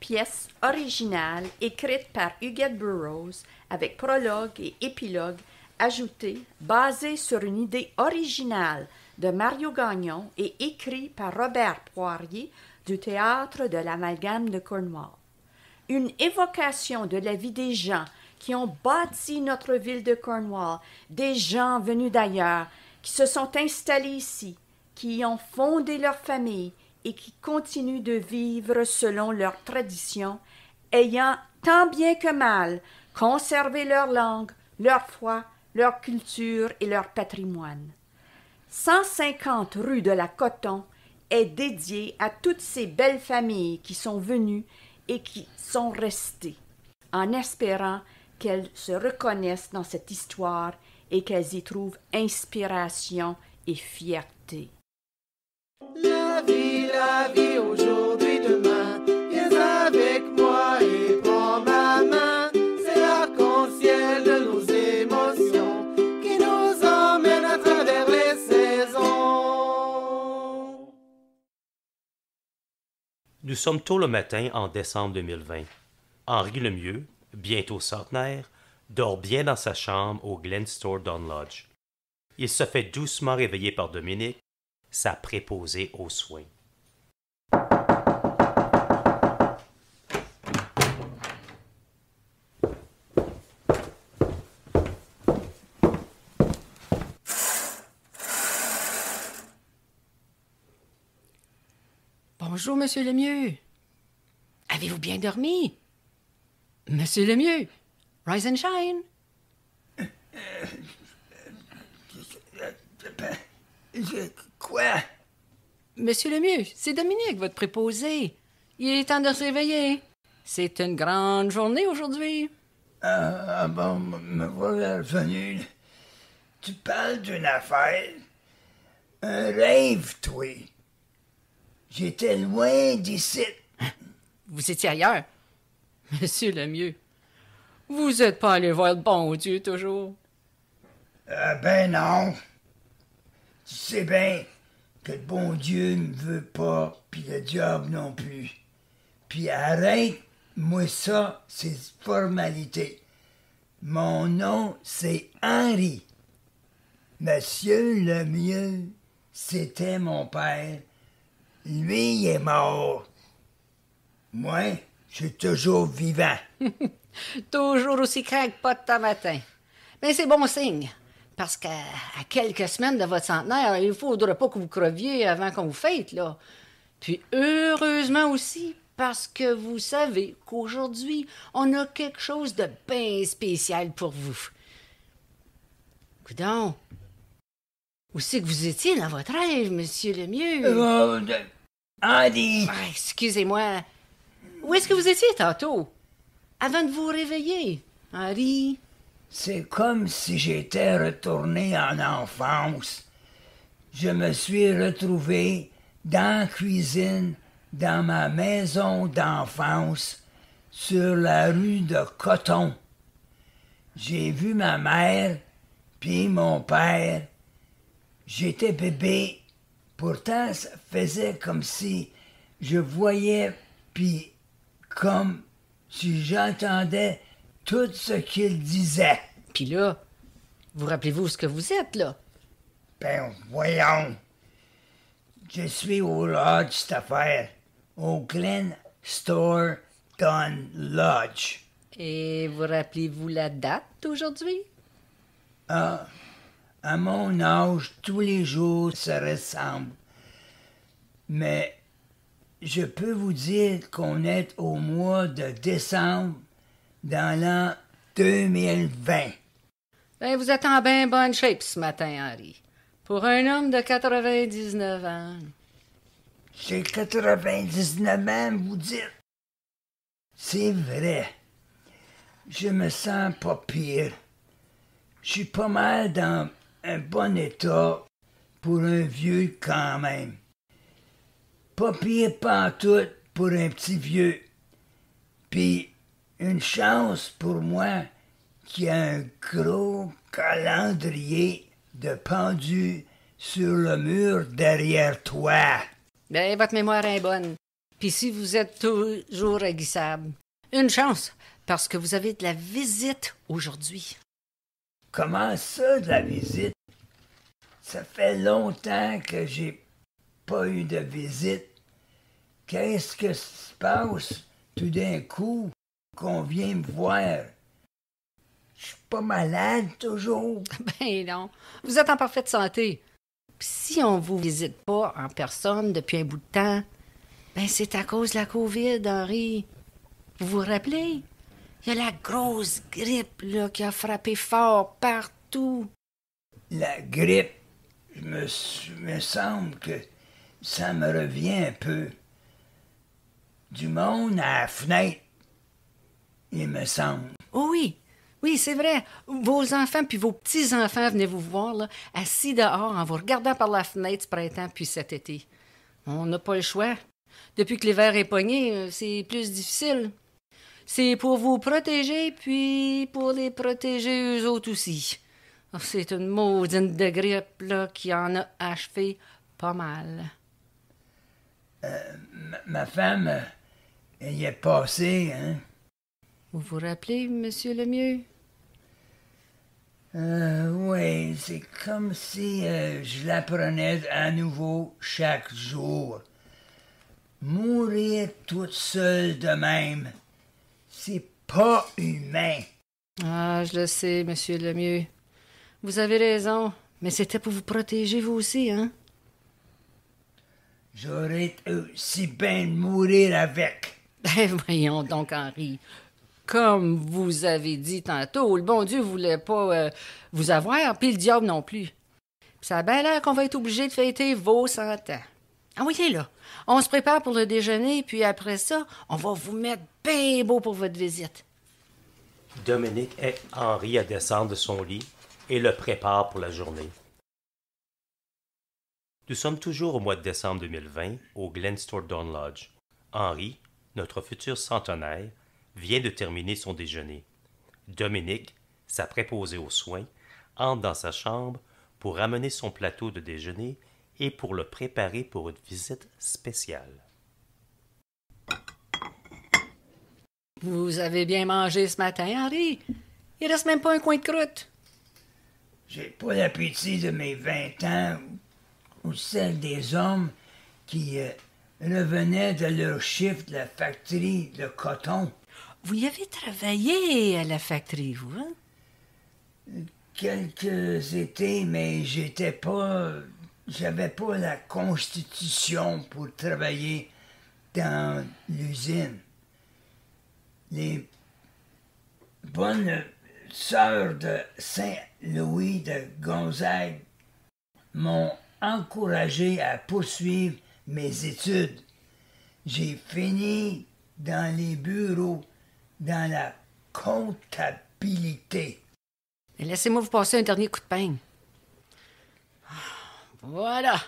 pièce originale écrite par Huguette Burroughs avec prologue et épilogue ajoutés basés sur une idée originale de Mario Gagnon et écrit par Robert Poirier du Théâtre de l'Amalgame de Cornwall. Une évocation de la vie des gens qui ont bâti notre ville de Cornwall, des gens venus d'ailleurs, qui se sont installés ici, qui y ont fondé leur famille et qui continuent de vivre selon leurs traditions, ayant tant bien que mal conservé leur langue, leur foi, leur culture et leur patrimoine. 150 rue de la Coton est dédiée à toutes ces belles familles qui sont venues et qui sont restées, en espérant qu'elles se reconnaissent dans cette histoire et qu'elles y trouvent inspiration et fierté. La vie, aujourd'hui, demain, viens avec moi et prends ma main. C'est l'arc-en-ciel de nos émotions qui nous emmène à travers les saisons. Nous sommes tôt le matin en décembre 2020. Henri Lemieux, bientôt centenaire, dort bien dans sa chambre au Glenstore Down Lodge. Il se fait doucement réveiller par Dominique, sa préposée aux soins. Bonjour, Monsieur Lemieux. Avez-vous bien dormi? Monsieur Lemieux, rise and shine. Quoi? Monsieur Lemieux, c'est Dominique, votre préposé. Il est temps de se réveiller. C'est une grande journée aujourd'hui. Bon, me voilà revenu. Tu parles d'une affaire? Un rêve, toi. J'étais loin d'ici. Vous étiez ailleurs. Monsieur Lemieux, vous êtes pas allé voir le bon Dieu toujours. Ben non. Tu sais bien que le bon Dieu ne veut pas, puis le diable non plus. Puis arrête, moi ça, c'est formalité. Mon nom, c'est Henri. Monsieur Lemieux, c'était mon père. Lui, il est mort. Moi, je suis toujours vivant. Toujours aussi craque-pas de matin. Mais c'est bon signe. Parce qu'à quelques semaines de votre centenaire, il ne faudra pas que vous creviez avant qu'on vous fête, là. Puis heureusement aussi, parce que vous savez qu'aujourd'hui, on a quelque chose de bien spécial pour vous. Coudonc, où c'est que vous étiez dans votre rêve, Monsieur Lemieux? Henri! Ah, excusez-moi. Où est-ce que vous étiez tantôt? Avant de vous réveiller, Henri? C'est comme si j'étais retourné en enfance. Je me suis retrouvé dans la cuisine, dans ma maison d'enfance, sur la rue de Coton. J'ai vu ma mère, puis mon père. J'étais bébé. Pourtant, ça faisait comme si je voyais, puis comme si j'entendais tout ce qu'il disait. Puis là, vous rappelez-vous où ce que vous êtes, là? Ben, voyons. Je suis au lodge, cette affaire. Au Glen Store Gun Lodge. Et vous rappelez-vous la date aujourd'hui? Ah, à mon âge, tous les jours se ressemblent. Mais je peux vous dire qu'on est au mois de décembre dans l'an 2020. Ben, vous êtes en bien bonne shape ce matin, Henri. Pour un homme de 99 ans. J'ai 99 ans, vous dites. C'est vrai. Je me sens pas pire. Je suis pas mal dans un bon état pour un vieux quand même. Pas pire pantoute pour un petit vieux. Puis une chance pour moi qui a un gros calendrier de pendu sur le mur derrière toi. Ben, votre mémoire est bonne. Puis si vous êtes toujours aiguissable, une chance, parce que vous avez de la visite aujourd'hui. Comment ça, de la visite? Ça fait longtemps que j'ai pas eu de visite. Qu'est-ce que se passe tout d'un coup qu'on vient me voir? Je suis pas malade toujours. Ben non, vous êtes en parfaite santé. Puis si on vous visite pas en personne depuis un bout de temps, ben c'est à cause de la COVID, Henri. Vous vous rappelez? Il y a la grosse grippe là, qui a frappé fort partout. La grippe, me semble que ça me revient un peu. Du monde à la fenêtre, il me semble. Oh oui, oui, c'est vrai. Vos enfants puis vos petits-enfants venaient vous voir, là, assis dehors en vous regardant par la fenêtre ce printemps puis cet été. On n'a pas le choix. Depuis que l'hiver est pogné, c'est plus difficile. C'est pour vous protéger, puis pour les protéger eux autres aussi. C'est une maudine de grippe, là, qui en a achevé pas mal. Ma femme, elle y est passée, hein? Vous vous rappelez, Monsieur Lemieux? Oui, c'est comme si je l'apprenais à nouveau chaque jour. Mourir toute seule de même, c'est pas humain. Ah, je le sais, Monsieur Lemieux. Vous avez raison, mais c'était pour vous protéger vous aussi, hein? J'aurais aussi bien de mourir avec. Ben voyons donc, Henri. Comme vous avez dit tantôt, le bon Dieu voulait pas vous avoir, puis le diable non plus. Puis ça a bien l'air qu'on va être obligé de fêter vos 100 ans. Ah oui, là, on se prépare pour le déjeuner, puis après ça, on va vous mettre bien beau pour votre visite. Dominique aide Henri à descendre de son lit et le prépare pour la journée. Nous sommes toujours au mois de décembre 2020 au Glenstore Dawn Lodge. Henri, notre futur centenaire, vient de terminer son déjeuner. Dominique, sa préposée aux soins, entre dans sa chambre pour ramener son plateau de déjeuner et pour le préparer pour une visite spéciale. Vous avez bien mangé ce matin, Henri? Il reste même pas un coin de croûte. J'ai pas l'appétit de mes 20 ans ou celle des hommes qui revenaient de leur chiffre de la factory de coton. Vous y avez travaillé à la factory, vous, hein? Quelques étés, mais j'avais pas la constitution pour travailler dans l'usine. Les bonnes sœurs de Saint-Louis de Gonzague m'ont encouragé à poursuivre mes études. J'ai fini dans les bureaux, dans la comptabilité. Laissez-moi vous passer un dernier coup de peigne. Voilà.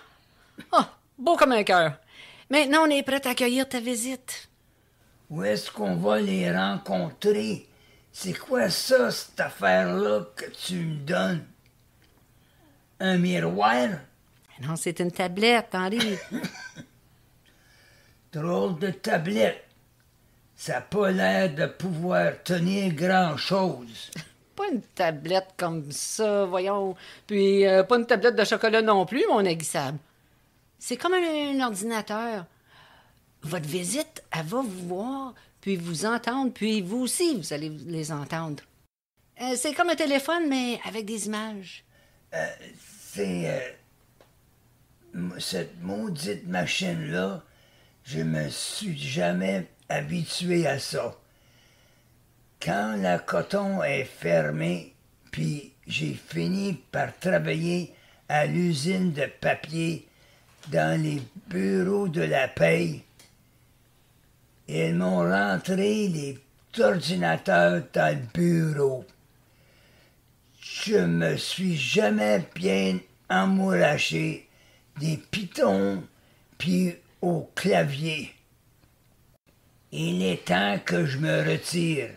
Oh, beau comme un cœur. Maintenant, on est prêt à accueillir ta visite. Où est-ce qu'on va les rencontrer? C'est quoi ça, cette affaire-là que tu me donnes? Un miroir? Non, c'est une tablette, Henri. Drôle de tablette. Ça n'a pas l'air de pouvoir tenir grand-chose. Pas une tablette comme ça, voyons. Puis pas une tablette de chocolat non plus, mon aiguissable. C'est comme un ordinateur. Votre visite, elle va vous voir, puis vous entendre, puis vous aussi, vous allez les entendre. C'est comme un téléphone, mais avec des images. Cette maudite machine-là, je me suis jamais habitué à ça. Quand la coton est fermée, puis j'ai fini par travailler à l'usine de papier dans les bureaux de la paye, ils m'ont rentré les ordinateurs dans le bureau. Je me suis jamais bien emmouraché des pitons puis au clavier. Il est temps que je me retire.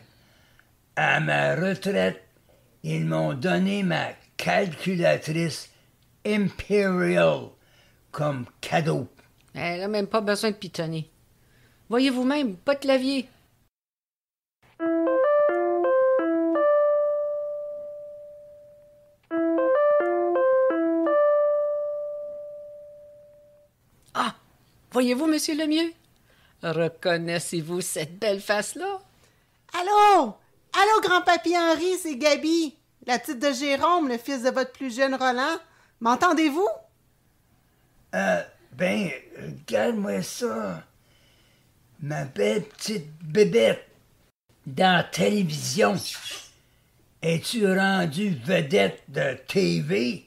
À ma retraite, ils m'ont donné ma calculatrice Imperial comme cadeau. Elle n'a même pas besoin de pitonner. Voyez vous-même, pas de clavier. Ah! Voyez-vous, monsieur Lemieux? Reconnaissez-vous cette belle face-là? Allô? Allô, grand-papy Henri, c'est Gabi, la petite de Jérôme, le fils de votre plus jeune Roland. M'entendez-vous? Regarde-moi ça. Ma belle petite bébête dans la télévision. Es-tu rendu vedette de TV?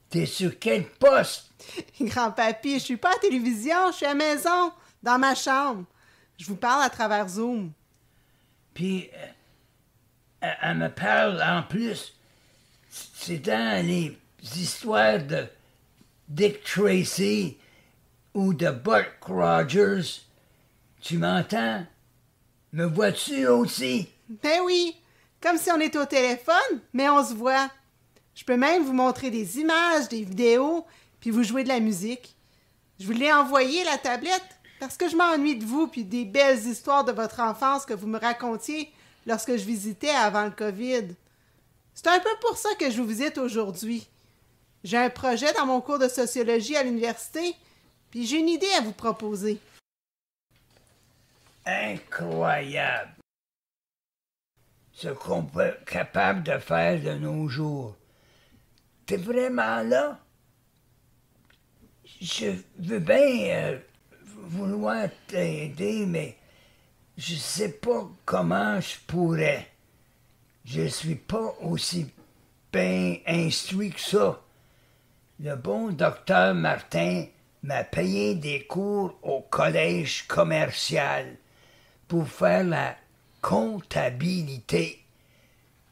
T'es sur quel poste? Grand-papy, je suis pas à la télévision, je suis à la maison, dans ma chambre. Je vous parle à travers Zoom. Puis, elle me parle en plus. C'est dans les histoires de Dick Tracy ou de Buck Rogers. Tu m'entends? Me vois-tu aussi? Ben oui, comme si on était au téléphone, mais on se voit. Je peux même vous montrer des images, des vidéos, puis vous jouer de la musique. Je vous l'ai envoyé, la tablette, parce que je m'ennuie de vous puis des belles histoires de votre enfance que vous me racontiez lorsque je visitais avant le COVID. C'est un peu pour ça que je vous visite aujourd'hui. J'ai un projet dans mon cours de sociologie à l'université, puis j'ai une idée à vous proposer. Incroyable! Ce qu'on peut être capable de faire de nos jours. T'es vraiment là? Je veux bien vouloir t'aider, mais je sais pas comment je pourrais. Je suis pas aussi bien instruit que ça. Le bon docteur Martin m'a payé des cours au collège commercial pour faire la comptabilité.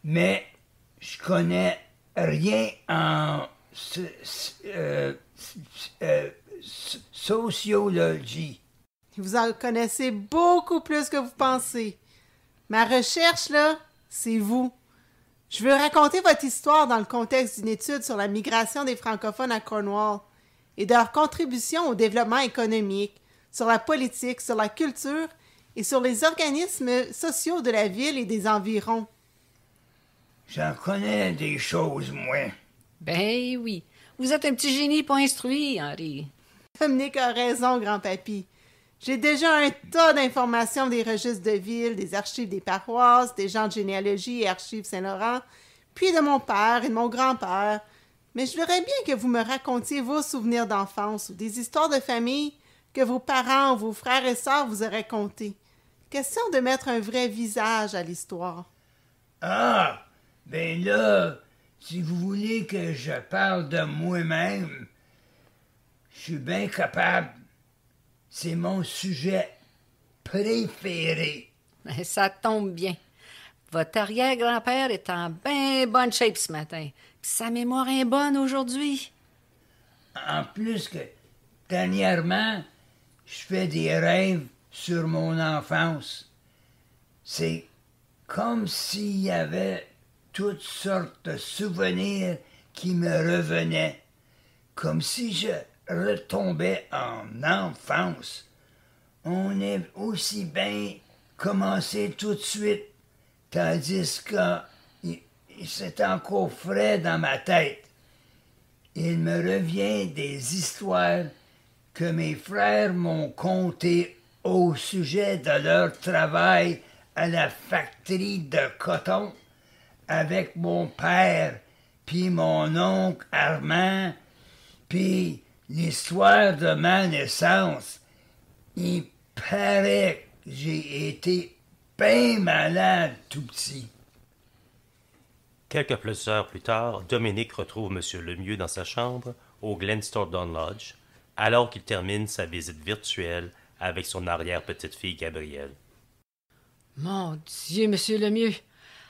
Mais je connais rien en sociologie. Vous en connaissez beaucoup plus que vous pensez. Ma recherche, là, c'est vous. Je veux raconter votre histoire dans le contexte d'une étude sur la migration des francophones à Cornwall et de leur contribution au développement économique, sur la politique, sur la culture et sur les organismes sociaux de la ville et des environs. J'en connais des choses, moi. Ben oui. Vous êtes un petit génie pas instruit, Henri. Dominique a raison, grand-papy. J'ai déjà un tas d'informations des registres de ville, des archives des paroisses, des gens de généalogie et archives Saint-Laurent, puis de mon père et de mon grand-père. Mais je voudrais bien que vous me racontiez vos souvenirs d'enfance ou des histoires de famille que vos parents ou vos frères et sœurs vous auraient contées. Question de mettre un vrai visage à l'histoire. Ah! Ben là, si vous voulez que je parle de moi-même, je suis bien capable. C'est mon sujet préféré. Ben, ça tombe bien. Votre arrière-grand-père est en bien bonne shape ce matin. Puis sa mémoire est bonne aujourd'hui. En plus que, dernièrement, je fais des rêves sur mon enfance. C'est comme s'il y avait toutes sortes de souvenirs qui me revenaient, comme si je retombais en enfance. On est aussi bien commencé tout de suite, tandis que c'est encore frais dans ma tête. Il me revient des histoires que mes frères m'ont contées au sujet de leur travail à la factorie de coton avec mon père, puis mon oncle Armand, puis l'histoire de ma naissance. Il paraît que j'ai été bien malade tout petit. Quelques heures plus tard, Dominique retrouve M. Lemieux dans sa chambre au Glenstordon Lodge, alors qu'il termine sa visite virtuelle avec son arrière-petite-fille Gabrielle. Mon Dieu, monsieur Lemieux,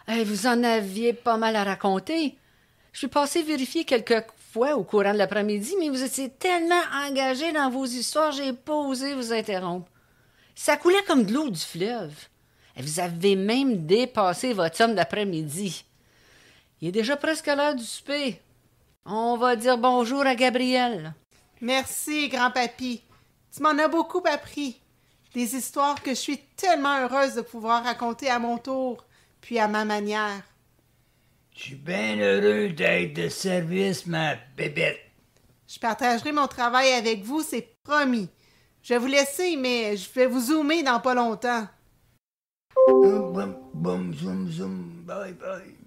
vous en aviez pas mal à raconter. Je suis passé vérifier quelques fois au courant de l'après-midi, mais vous étiez tellement engagé dans vos histoires, j'ai pas osé vous interrompre. Ça coulait comme de l'eau du fleuve. Vous avez même dépassé votre somme d'après-midi. Il est déjà presque l'heure du souper. On va dire bonjour à Gabrielle. Merci, grand-papy. Tu m'en as beaucoup appris. Des histoires que je suis tellement heureuse de pouvoir raconter à mon tour, puis à ma manière. Je suis bien heureux d'être de service, ma bébête. Je partagerai mon travail avec vous, c'est promis. Je vais vous laisser, mais je vais vous zoomer dans pas longtemps. Boum, boum, zoom, zoom, bye, bye.